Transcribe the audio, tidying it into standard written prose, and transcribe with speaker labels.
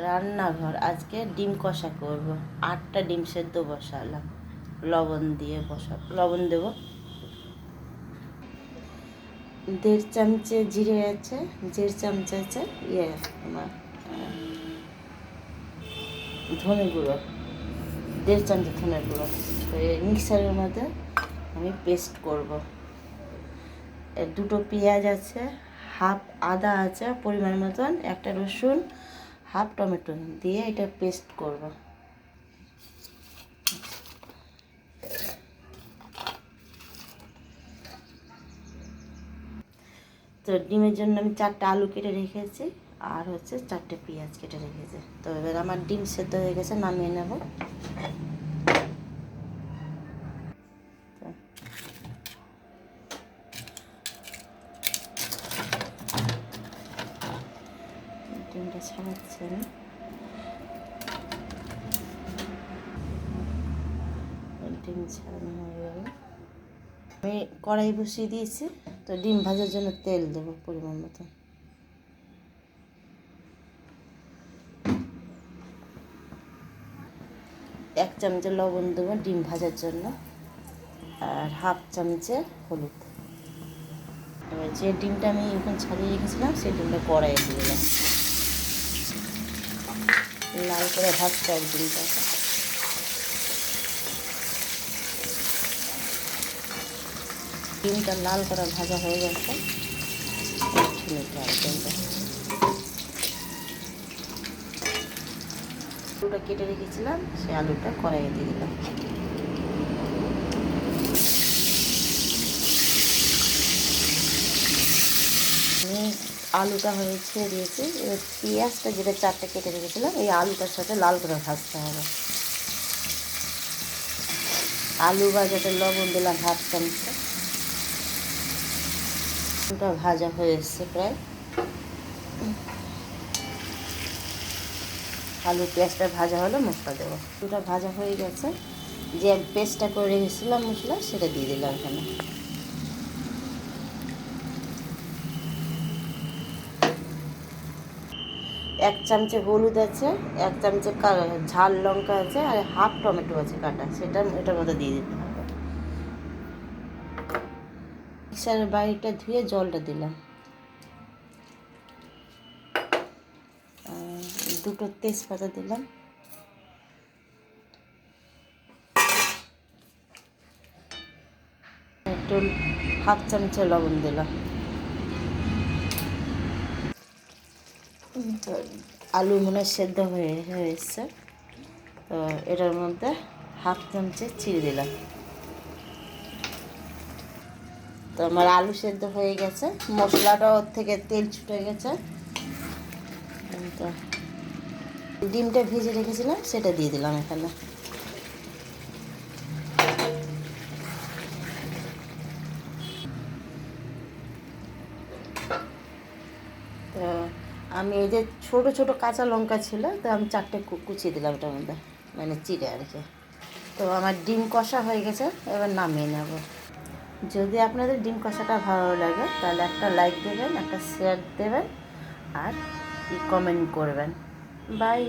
Speaker 1: রান্নাঘর, আজকে ডিম কষা করব। 8টা ডিম সেদ্ধ বসালাম, লবণ দিয়ে লবণ দেবো। 1.5 চামচে জিরে আছে, 1.5 চামচ আছে তোমার ধনে গুঁড়ো, 1.5 চামচ ধনে গুঁড়ো। তো এই মিক্সারের মধ্যে আমি পেস্ট করব। 2টো পেঁয়াজ আছে, হাফ আদা আছে পরিমাণ মতন, 1টা রসুন, হাফ টমেটো দিয়ে এটা পেস্ট করব। তো ডিমের জন্য আমি 4টা আলু কেটে রেখেছি, আর হচ্ছে 4টে পেঁয়াজ কেটে রেখেছি। তো এবার আমার ডিম সেদ্ধ হয়ে গেছে, নামিয়ে নেব। ডিমটা ছাড়াচ্ছি আমি, ডিম ছাড়ানো হয়ে গেল। আমি কড়াই বসিয়ে দিয়েছি, তো ডিম ভাজার জন্য তেল দেবো পরিমাণ মতো। এক চামচে লবণ দেবো ডিম ভাজার জন্য, আর হাফ চামচে হলুদ। এবার যে ডিমটা আমি এখন ছাড়িয়ে রেখেছিলাম সেই ডিমটা কড়াইয়ে দিয়ে দিলাম, লাল করে ভাজতে হবে ডিমটাকে। ডিমটা লাল করে ভাজা হয়ে গেছে, নিতে হবে ডিমটা। আলুটা কেটে রেখেছিলাম, সেই আলুটা কড়াইয়ে দিয়ে দিলাম। আমি আলুটা হয়েছে দিয়েছি, এবার পেঁয়াজটা যেটা 4টে কেটে রেখেছিলাম এই আলুটার সাথে লাল করে ভাজতে হবে। আলু ভাজাতে লবণ দিলাম হাফ চামচ। আলুটা ভাজা হয়ে এসছে প্রায়, আলু পেঁয়াজটা ভাজা হলে মশলা দেবো। আলুটা ভাজা হয়ে গেছে, যে পেস্টটা করে রেখেছিলাম মশলা সেটা দিয়ে দিলাম এখানে। এক চামচে হলুদ আছে, 1 চামচে ঝাল লঙ্কা আছে, আর হাফ টমেটো আছে কাটা, সেটা এটার মধ্যে দিয়ে দিতে হবে। মিক্সারের বাটিটা ধুয়ে জলটা দিলাম। 2টো তেজপাতা দিলাম, একটু হাফ চামচে লবণ দিলাম। তো আলু মনে সেদ্ধ হয়ে এসছে, তো এটার মধ্যে হাফ চামচে চিনি দিলাম। তো আমার আলু সেদ্ধ হয়ে গেছে, মশলাটা ওর থেকে তেল ছুটে গেছে। তো ডিমটা ভেজে রেখেছিলাম সেটা দিয়ে দিলাম এখানে। তো আমি এই যে ছোটো ছোটো কাঁচা লঙ্কা ছিল, তো আমি 4টে কুচিয়ে দিলাম ওটার মধ্যে, মানে চিড়ে আর কি। তো আমার ডিম কষা হয়ে গেছে, এবার নামিয়ে নেব। যদি আপনাদের ডিম কষাটা ভালো লাগে তাহলে একটা লাইক দেবেন, একটা শেয়ার দেবেন, আর কমেন্ট করবেন। বাই।